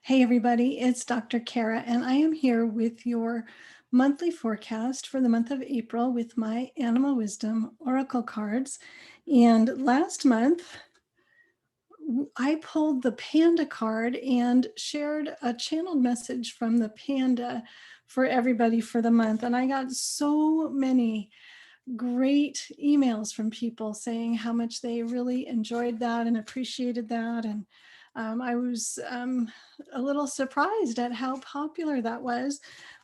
Hey everybody, it's Dr. Cara, and I am here with your monthly forecast for the month of April with my Animal Wisdom Oracle cards. And last month, I pulled the Panda card and shared a channeled message from the Panda for everybody for the month. And I got so many great emails from people saying how much they really enjoyed that and appreciated that. And I was a little surprised at how popular that was,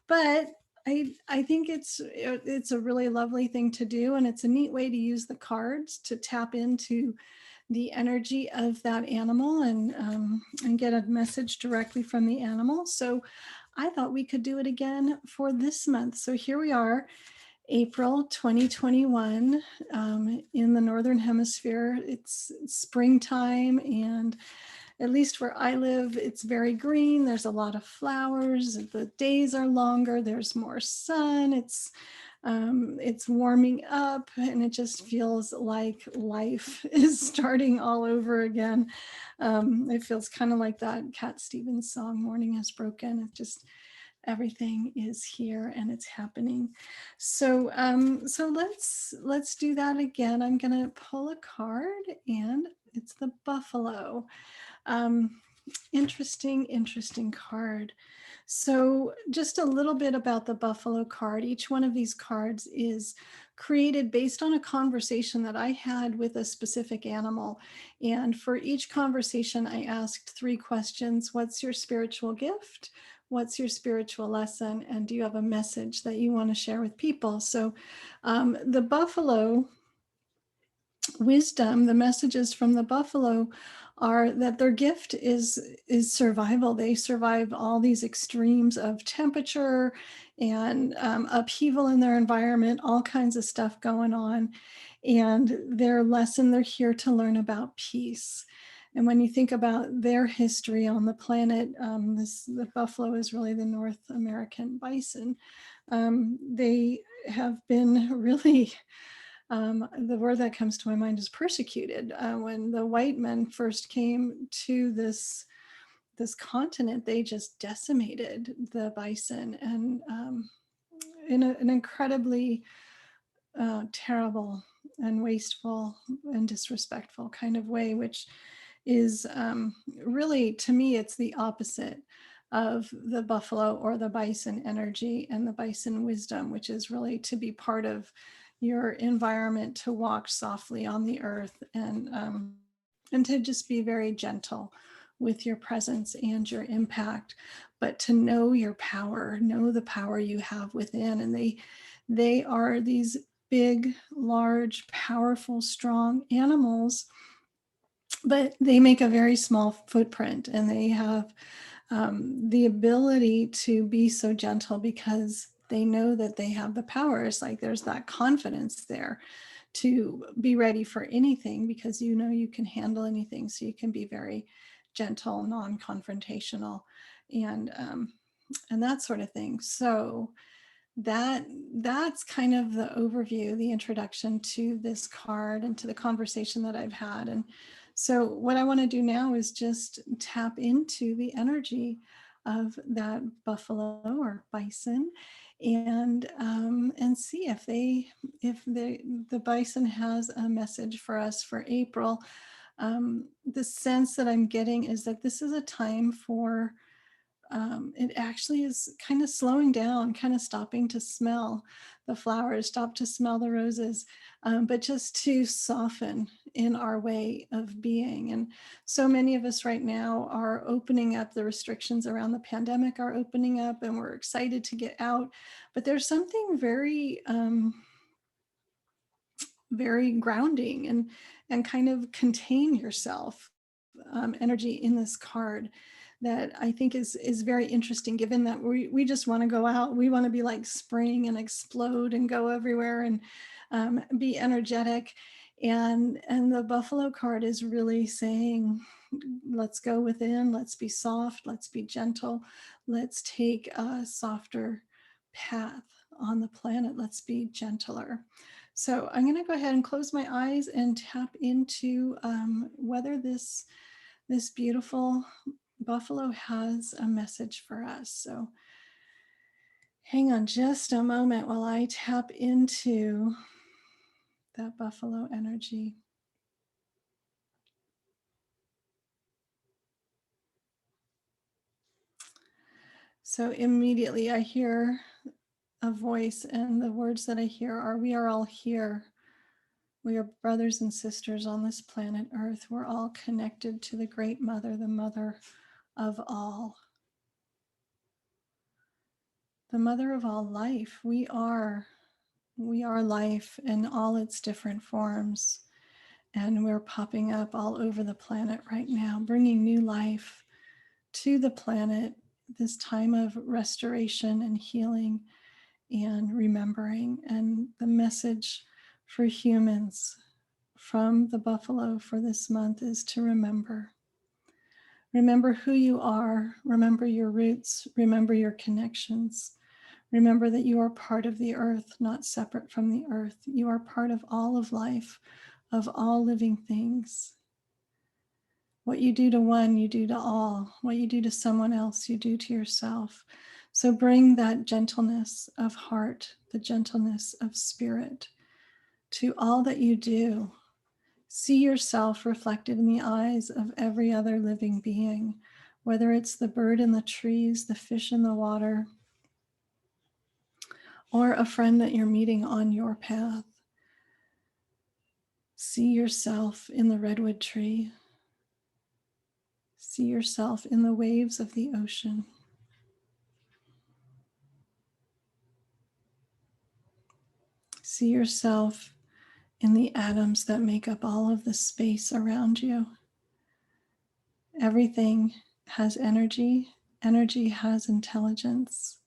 but I think it's a really lovely thing to do, and it's a neat way to use the cards to tap into the energy of that animal and get a message directly from the animal. So I thought we could do it again for this month. So here we are, April 2021, in the Northern Hemisphere. It's springtime, and at least where I live, it's very green. There's a lot of flowers. The days are longer. There's more sun. It's warming up, and it just feels like life is starting all over again. It feels kind of like that Cat Stevens song, "Morning Has Broken." It just everything is here and it's happening. So let's do that again. I'm gonna pull a card, and it's the buffalo. um, interesting card. So just a little bit about the buffalo card. Each one of these cards is created based on a conversation that I had with a specific animal, and for each conversation I asked 3 questions. What's your spiritual gift? What's your spiritual lesson? And do you have a message that you want to share with people? So the buffalo wisdom, the messages from the buffalo are that their gift is survival. They survive all these extremes of temperature and upheaval in their environment, all kinds of stuff going on. And their lesson, they're here to learn about peace. And when you think about their history on the planet, the buffalo is really the North American bison. They have been really the word that comes to my mind is persecuted. When the white men first came to this continent, they just decimated the bison, and in an incredibly terrible and wasteful and disrespectful kind of way, which is really, to me, it's the opposite of the buffalo or the bison energy and the bison wisdom, which is really to be part of your environment, to walk softly on the earth, and to just be very gentle with your presence and your impact, but to know your power, know the power you have within. And they are these big, large, powerful, strong animals, but they make a very small footprint, and they have the ability to be so gentle because they know that they have the power. It's like there's that confidence there to be ready for anything, because you know you can handle anything. So you can be very gentle, non-confrontational, and that sort of thing. So that's kind of the overview, the introduction to this card and to the conversation that I've had. And so what I want to do now is just tap into the energy of that buffalo or bison, and see if the bison has a message for us for April. The sense that I'm getting is that this is a time for it actually is kind of slowing down, kind of stopping to smell the flowers, stop to smell the roses, but just to soften in our way of being. And so many of us right now are opening up. The restrictions around the pandemic are opening up, and we're excited to get out. But there's something very grounding and kind of contain yourself energy in this card that I think is very interesting, given that we just want to go out. We want to be like spring and explode and go everywhere and be energetic. And the buffalo card is really saying, let's go within, let's be soft, let's be gentle, let's take a softer path on the planet, let's be gentler. So I'm going to go ahead and close my eyes and tap into whether this beautiful Buffalo has a message for us. So hang on just a moment while I tap into that buffalo energy. So immediately I hear a voice, and the words that I hear are, we are all here. We are brothers and sisters on this planet Earth. We're all connected to the Great Mother, the mother of all. The mother of all life. We are life in all its different forms. And we're popping up all over the planet right now, bringing new life to the planet, this time of restoration and healing and remembering. And the message for humans from the buffalo for this month is to remember. Remember who you are, remember your roots, remember your connections. Remember that you are part of the earth, not separate from the earth. You are part of all of life, of all living things. What you do to one, you do to all. What you do to someone else, you do to yourself. So bring that gentleness of heart, the gentleness of spirit to all that you do. See yourself reflected in the eyes of every other living being, whether it's the bird in the trees, the fish in the water, or a friend that you're meeting on your path. See yourself in the redwood tree. See yourself in the waves of the ocean. See yourself in the atoms that make up all of the space around you. Everything has energy. Energy has intelligence.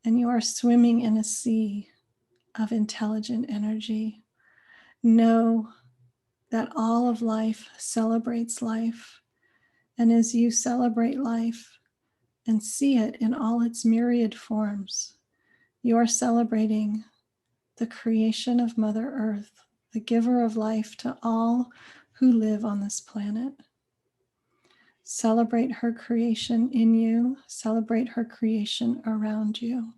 And you are swimming in a sea of intelligent energy. Know that all of life celebrates life. And as you celebrate life and see it in all its myriad forms, you are celebrating the creation of Mother Earth, the giver of life to all who live on this planet. Celebrate her creation in you, celebrate her creation around you.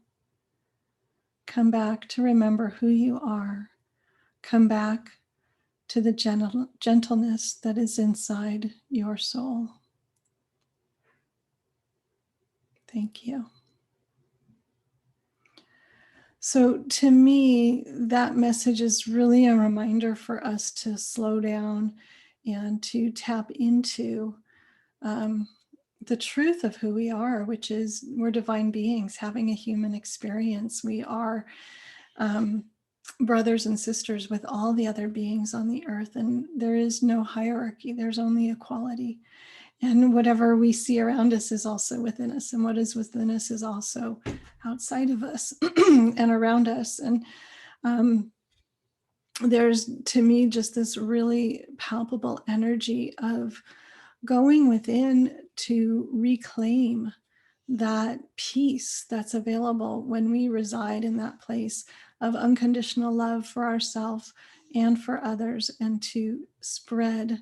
Come back to remember who you are. Come back to the gentleness that is inside your soul. Thank you. So to me, that message is really a reminder for us to slow down and to tap into the truth of who we are, which is we're divine beings having a human experience. We are brothers and sisters with all the other beings on the earth, and there is no hierarchy, there's only equality. And whatever we see around us is also within us, and what is within us is also outside of us and around us. And there's, to me, just this really palpable energy of going within to reclaim that peace that's available when we reside in that place of unconditional love for ourselves and for others, and to spread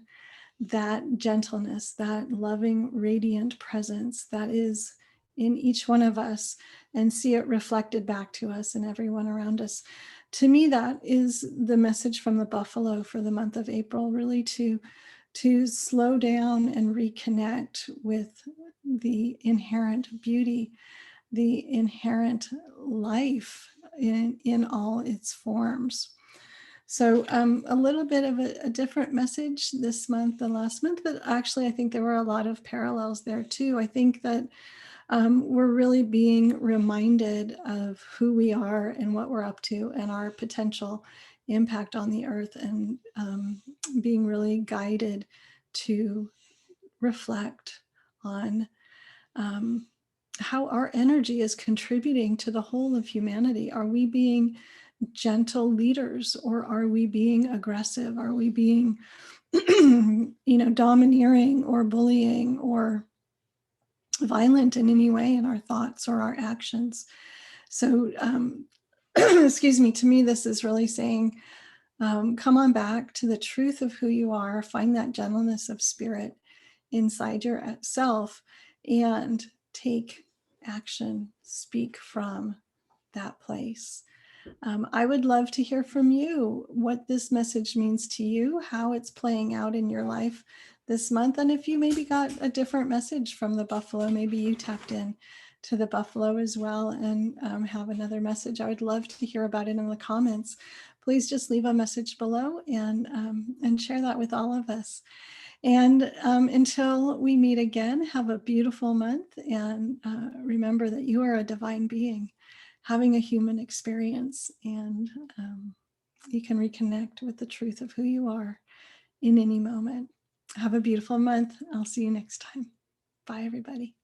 that gentleness, that loving, radiant presence that is in each one of us, and see it reflected back to us and everyone around us. To me, that is the message from the buffalo for the month of April, really to slow down and reconnect with the inherent beauty, the inherent life in all its forms. So a little bit of a different message this month than last month, but actually I think there were a lot of parallels there too. I think that we're really being reminded of who we are and what we're up to and our potential impact on the earth, and being really guided to reflect on how our energy is contributing to the whole of humanity. Are we being gentle leaders, or are we being aggressive? Are we being domineering or bullying or violent in any way in our thoughts or our actions? So excuse me, to me this is really saying, come on back to the truth of who you are, find that gentleness of spirit, inside yourself and take action, speak from that place. I would love to hear from you what this message means to you, how it's playing out in your life this month, and if you maybe got a different message from the buffalo, maybe you tapped in to the buffalo as well and have another message. I would love to hear about it in the comments. Please just leave a message below and share that with all of us. And until we meet again, have a beautiful month, and remember that you are a divine being having a human experience, and you can reconnect with the truth of who you are in any moment. Have a beautiful month. I'll see you next time. Bye, everybody.